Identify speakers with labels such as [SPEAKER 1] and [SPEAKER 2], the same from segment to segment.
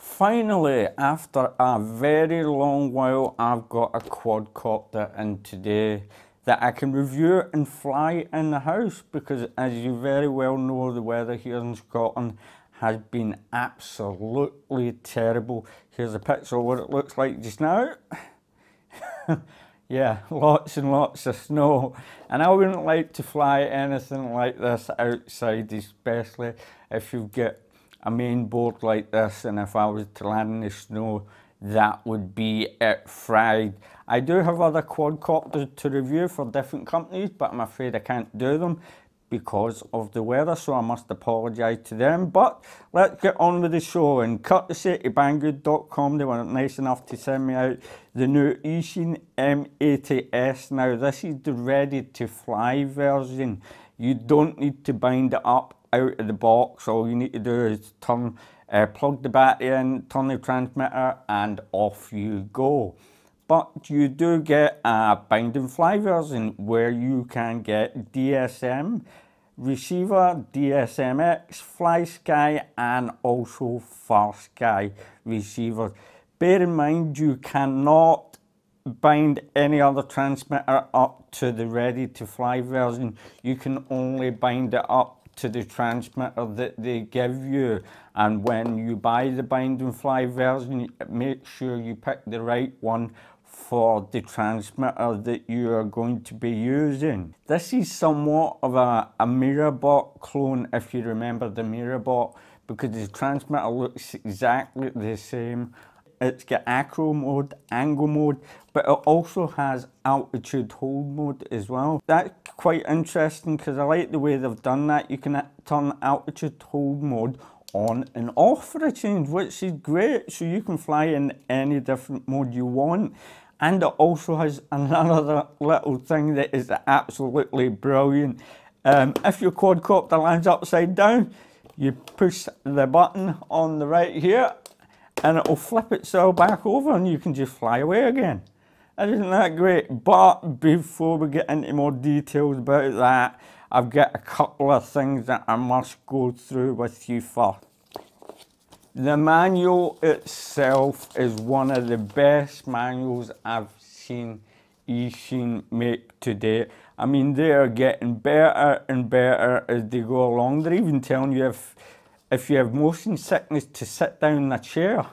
[SPEAKER 1] Finally, after a very long while, I've got a quadcopter in today that I can review and fly in the house, because as you very well know, the weather here in Scotland has been absolutely terrible. Here's a picture of what it looks like just now. Yeah, lots and lots of snow, and I wouldn't like to fly anything like this outside, especially if you get a main board like this, and if I was to land in the snow, that would be it fried. I do have other quadcopters to review for different companies, but I'm afraid I can't do them because of the weather, so I must apologise to them. But let's get on with the show, and courtesy to Banggood.com, they were nice enough to send me out the new Eachine M80S. Now this is the ready to fly version. You don't need to bind it up out of the box. All you need to do is plug the battery in, turn the transmitter, and off you go. But you do get a bind and fly version where you can get DSM receiver, DSMX, Fly Sky, and also Far Sky receivers. Bear in mind, you cannot bind any other transmitter up to the ready to fly version. You can only bind it up to the transmitter that they give you, and when you buy the bind and fly version, make sure you pick the right one for the transmitter that you are going to be using. This is somewhat of a MirrorBot clone, if you remember the MirrorBot, because the transmitter looks exactly the same. It's got acro mode, angle mode, but it also has altitude hold mode as well. That's quite interesting because I like the way they've done that. You can turn altitude hold mode on and off for a change, which is great. So you can fly in any different mode you want. And it also has another little thing that is absolutely brilliant. If your quadcopter lands upside down, you push the button on the right here, and it will flip itself back over and you can just fly away again. Isn't that great? But before we get into more details about that, I've got a couple of things that I must go through with you first. The manual itself is one of the best manuals I've seen Eachine make today. I mean, they are getting better and better as they go along. They're even telling you if you have motion sickness to sit down in a chair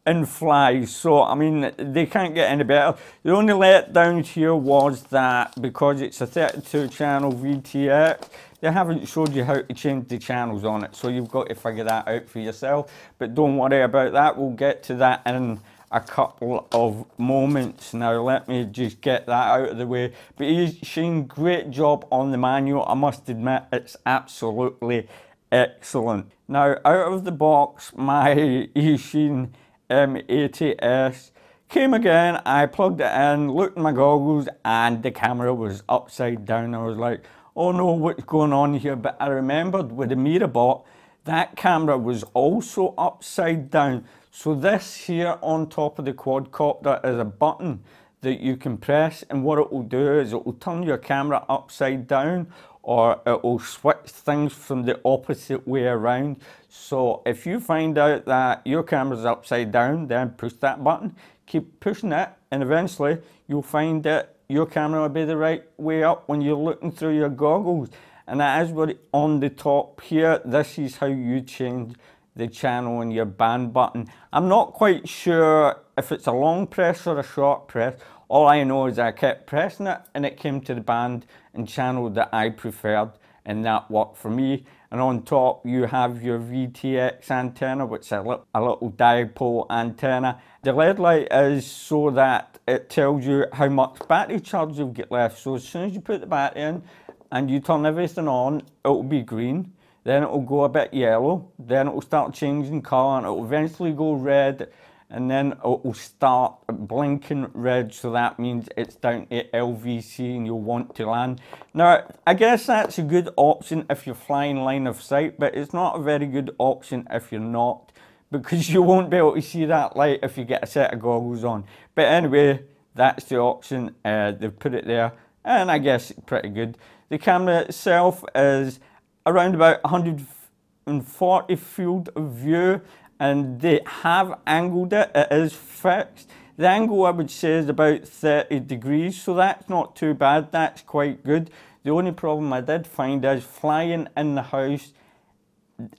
[SPEAKER 1] and fly. So I mean, they can't get any better. The only letdown here was that because it's a 32 channel VTX, they haven't showed you how to change the channels on it, so you've got to figure that out for yourself. But don't worry about that, we'll get to that in a couple of moments. Now let me just get that out of the way. But Eachine, great job on the manual. I must admit, it's absolutely excellent. Now out of the box, my Eachine M80S came again. I plugged it in, looked at my goggles, and the camera was upside down. I was like, oh no, what's going on here? But I remembered with the MirrorBot, that camera was also upside down. So this here on top of the quadcopter is a button that you can press, and what it will do is it will turn your camera upside down, or it will switch things from the opposite way around. So if you find out that your camera's upside down, then push that button, keep pushing it, and eventually you'll find that your camera will be the right way up when you're looking through your goggles. And that is what on the top here, this is how you change the channel and your band button. I'm not quite sure if it's a long press or a short press. All I know is I kept pressing it and it came to the band and channel that I preferred, and that worked for me. And on top you have your VTX antenna, which is a little dipole antenna. The LED light is so that it tells you how much battery charge you've got left. So as soon as you put the battery in and you turn everything on, it will be green, then it will go a bit yellow, then it will start changing colour, and it will eventually go red, and then it will start blinking red, so that means it's down to LVC and you'll want to land. Now, I guess that's a good option if you're flying line of sight, but it's not a very good option if you're not, because you won't be able to see that light if you get a set of goggles on. But anyway, that's the option. They've put it there, and I guess it's pretty good. The camera itself is around about 140 field of view, and they have angled it. It is fixed. The angle I would say is about 30 degrees, so that's not too bad. That's quite good. The only problem I did find is flying in the house,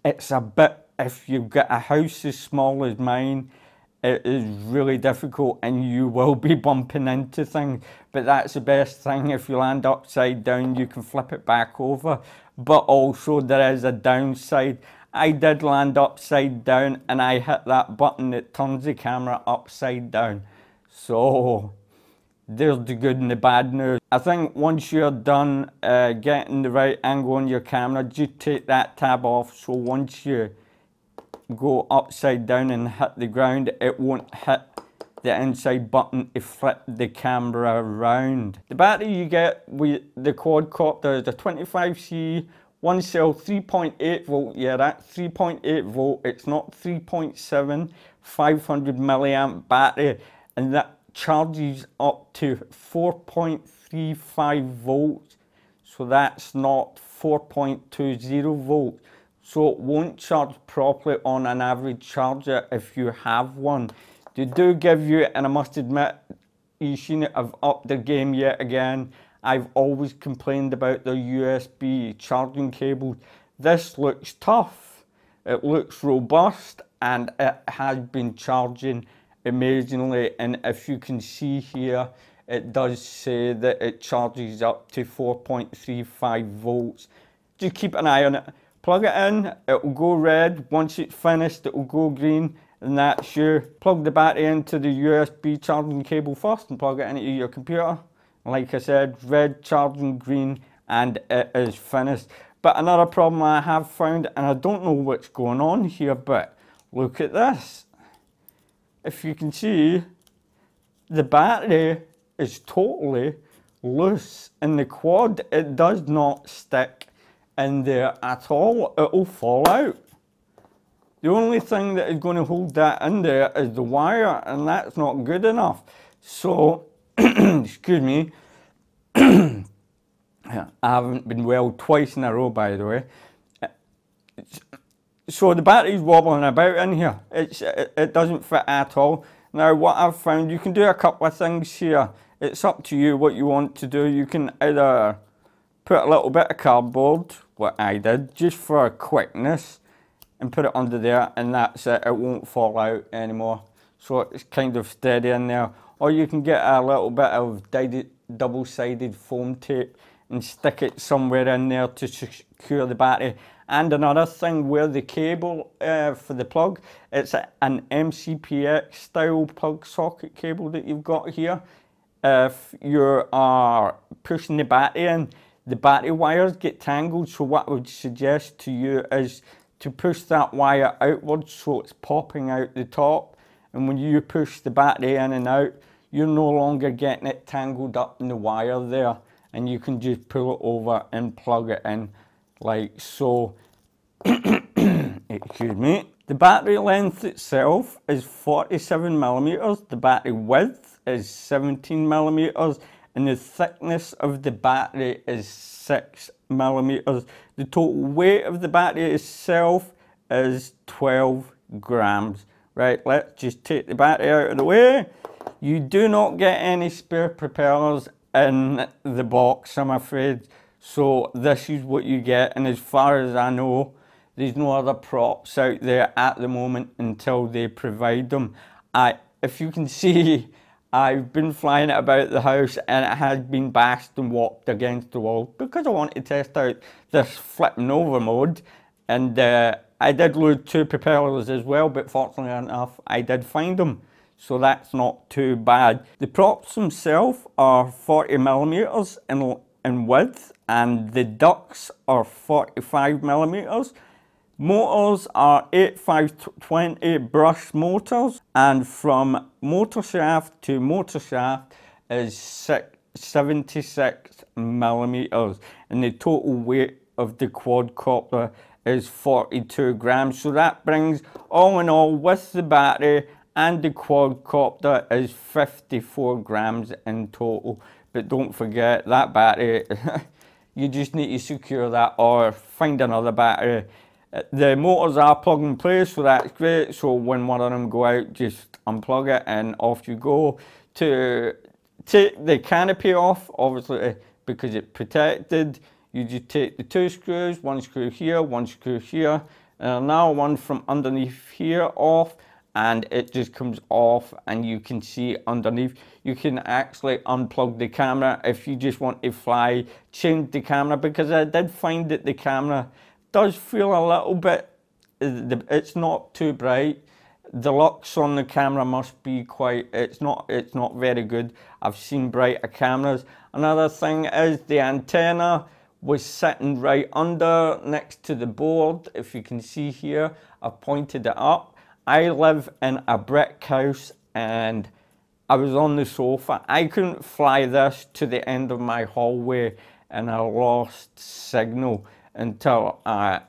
[SPEAKER 1] it's a bit, if you've got a house as small as mine, it is really difficult and you will be bumping into things. But that's the best thing. If you land upside down, you can flip it back over. But also there is a downside. I did land upside down and I hit that button that turns the camera upside down. So there's the good and the bad news. I think once you're done getting the right angle on your camera, just take that tab off, so once you go upside down and hit the ground, it won't hit the inside button to flip the camera around. The battery you get with the quadcopter is a 25C, one cell, 3.8 volt. Yeah, that's 3.8 volt. It's not 3.7, 500 milliamp battery, and that charges up to 4.35 volts. So that's not 4.20 volts. So it won't charge properly on an average charger if you have one. They do give you, and I must admit, Eachine have upped their game yet again. I've always complained about their USB charging cables. This looks tough, it looks robust, and it has been charging amazingly. And if you can see here, it does say that it charges up to 4.35 volts. Just keep an eye on it. Plug it in, it will go red. Once it's finished, it will go green, and that's you. Plug the battery into the USB charging cable first and plug it into your computer. Like I said, red, charging, green, and it is finished. But another problem I have found, and I don't know what's going on here, but look at this. If you can see, the battery is totally loose. In the quad, it does not stick in there at all. It will fall out. The only thing that is going to hold that in there is the wire, and that's not good enough. So, excuse me, I haven't been well twice in a row, by the way. So the battery's wobbling about in here. It doesn't fit at all. Now what I've found, you can do a couple of things here. It's up to you what you want to do. You can either put a little bit of cardboard, what I did, just for quickness, and put it under there, and that's it. It won't fall out anymore. So it's kind of steady in there. Or you can get a little bit of double-sided foam tape and stick it somewhere in there to secure the battery. And another thing, where the cable for the plug, it's an MCPX style plug socket cable that you've got here. If you are pushing the battery in, the battery wires get tangled, so what I would suggest to you is to push that wire outwards so it's popping out the top, and when you push the battery in and out, you're no longer getting it tangled up in the wire there, and you can just pull it over and plug it in like so. Excuse me. The battery length itself is 47 millimeters, the battery width is 17 millimeters, and the thickness of the battery is 6 millimeters. The total weight of the battery itself is 12 grams. Right, let's just take the battery out of the way. You do not get any spare propellers in the box, I'm afraid. So this is what you get, and as far as I know, there's no other props out there at the moment until they provide them. If you can see, I've been flying it about the house and it has been bashed and whopped against the wall because I want to test out this flipping over mode. And I did load 2 propellers as well, but fortunately enough, I did find them. So that's not too bad. The props themselves are 40 millimeters in width, and the ducts are 45 millimeters. Motors are 8520 brush motors, and from motor shaft to motor shaft is 76 millimeters, and the total weight of the quadcopter is 42 grams. So that brings, all in all, with the battery and the quadcopter is 54 grams in total. But don't forget that battery, you just need to secure that or find another battery. The motors are plug and play, so that's great. So when one of them go out, just unplug it and off you go. To take the canopy off, obviously because it's protected, you just take the 2 screws, one screw here, one screw here, and now one from underneath here off, and it just comes off, and you can see underneath. You can actually unplug the camera if you just want to fly, change the camera, because I did find that the camera does feel a little bit, it's not too bright. The lux on the camera must be quite, it's not very good. I've seen brighter cameras. Another thing is the antenna was sitting right under next to the board. If you can see here, I've pointed it up. I live in a brick house and I was on the sofa. I couldn't fly this to the end of my hallway and I lost signal until I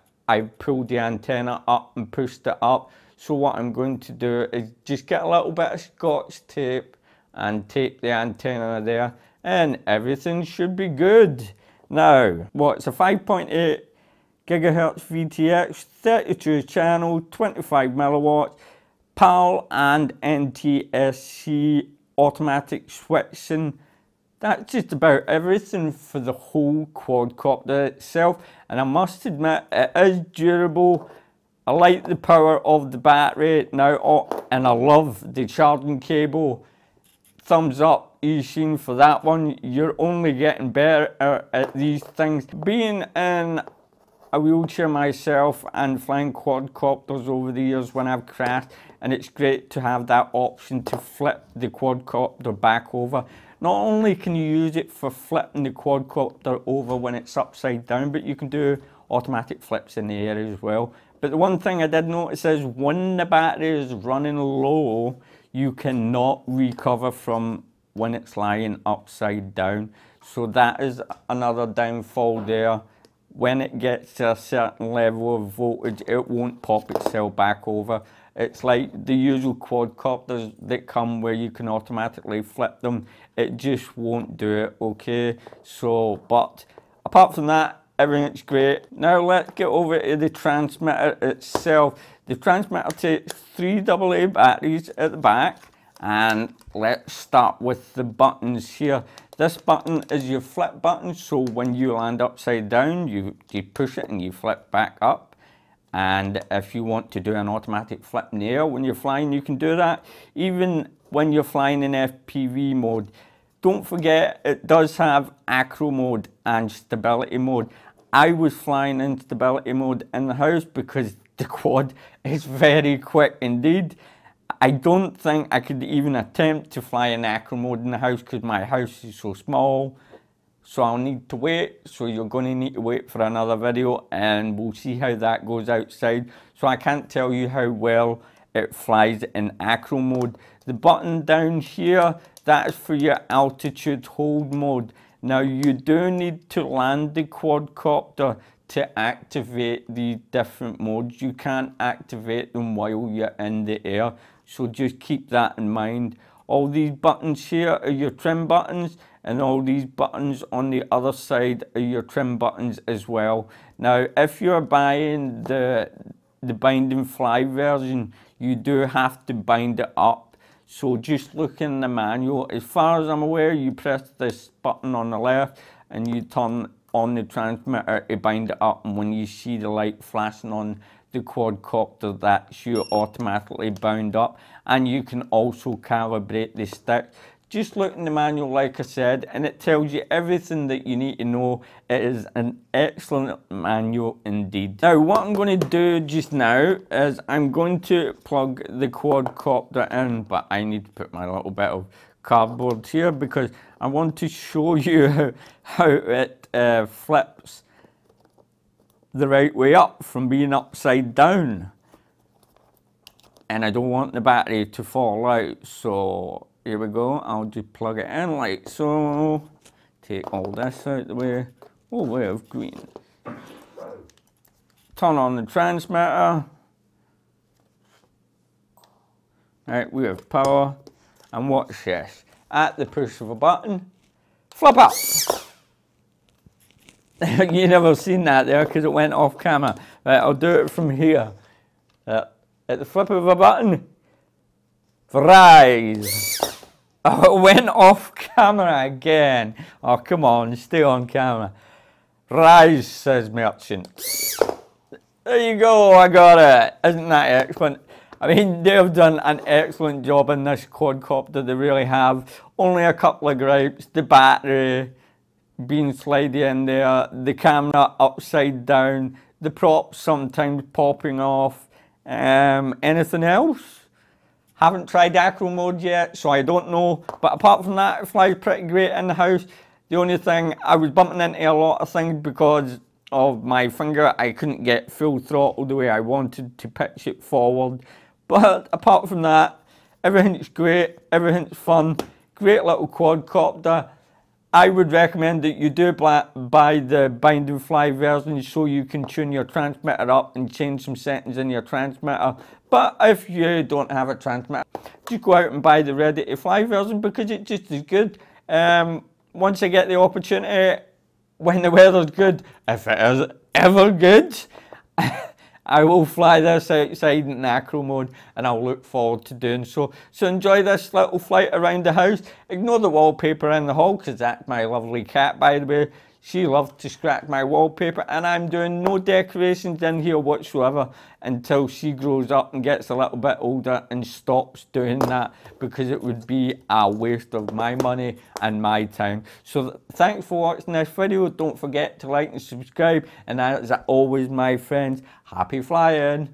[SPEAKER 1] pulled the antenna up and pushed it up. So what I'm going to do is just get a little bit of Scotch tape and tape the antenna there, and everything should be good. Now, it's a 5.8 gigahertz VTX, 32 channel, 25 milliwatts, PAL and NTSC automatic switching. That's just about everything for the whole quadcopter itself, and I must admit it is durable. I like the power of the battery now, and I love the charging cable. Thumbs up Eachine for that one. You're only getting better at these things. Being in a wheelchair myself and flying quadcopters over the years when I've crashed, and it's great to have that option to flip the quadcopter back over. Not only can you use it for flipping the quadcopter over when it's upside down, but you can do automatic flips in the air as well. But the one thing I did notice is when the battery is running low, you cannot recover from when it's lying upside down. So that is another downfall there. When it gets to a certain level of voltage, it won't pop itself back over. It's like the usual quadcopters that come where you can automatically flip them. It just won't do it, okay? So, but apart from that, everything's great. Now let's get over to the transmitter itself. The transmitter takes 3 AA batteries at the back, and let's start with the buttons here. This button is your flip button, so when you land upside down, you push it and you flip back up. And if you want to do an automatic flip in the air when you're flying, you can do that. Even when you're flying in FPV mode. Don't forget, it does have acro mode and stability mode. I was flying in stability mode in the house because the quad is very quick indeed. I don't think I could even attempt to fly in acro mode in the house because my house is so small. So I'll need to wait. So you're going to need to wait for another video and we'll see how that goes outside. So I can't tell you how well it flies in acro mode. The button down here, that is for your altitude hold mode. Now you do need to land the quadcopter to activate the different modes. You can't activate them while you're in the air. So just keep that in mind. All these buttons here are your trim buttons, and all these buttons on the other side are your trim buttons as well. Now if you're buying the bind and fly version, you do have to bind it up. So just look in the manual. As far as I'm aware, you press this button on the left and you turn on the transmitter to bind it up, and when you see the light flashing on the quadcopter, that's you automatically bound up. And you can also calibrate the stick. Just look in the manual, like I said, and it tells you everything that you need to know. It is an excellent manual indeed. Now what I'm going to do just now is I'm going to plug the quadcopter in, but I need to put my little bit of cardboard here because I want to show you how it flips the right way up from being upside down. And I don't want the battery to fall out, so here we go. I'll just plug it in like so. Take all this out the way. Oh, way of green. Turn on the transmitter. Right, we have power, and watch this. At the push of a button, flip up. You never seen that there because it went off camera. Right, I'll do it from here. At the flip of a button, rise. Oh, it went off camera again. Oh, come on, stay on camera. Rise, says merchant. There you go, I got it. Isn't that excellent? I mean, they've done an excellent job in this quadcopter, they really have. Only a couple of gripes, the battery being slidey in there, the camera upside down, the props sometimes popping off. Anything else? Haven't tried acro mode yet, so I don't know. But apart from that, it flies pretty great in the house. The only thing, I was bumping into a lot of things because of my finger. I couldn't get full throttle the way I wanted to pitch it forward. But apart from that, everything's great, everything's fun. Great little quadcopter. I would recommend that you do buy the bind and fly version so you can tune your transmitter up and change some settings in your transmitter. But if you don't have a transmitter, just go out and buy the ready to fly version because it's just as good. Once I get the opportunity, when the weather's good, if it is ever good, I will fly this outside in acro mode and I'll look forward to doing so. So enjoy this little flight around the house. Ignore the wallpaper in the hall because that's my lovely cat, by the way. She loves to scratch my wallpaper and I'm doing no decorations in here whatsoever until she grows up and gets a little bit older and stops doing that because it would be a waste of my money and my time. So thanks for watching this video. Don't forget to like and subscribe, and as always, my friends, happy flying.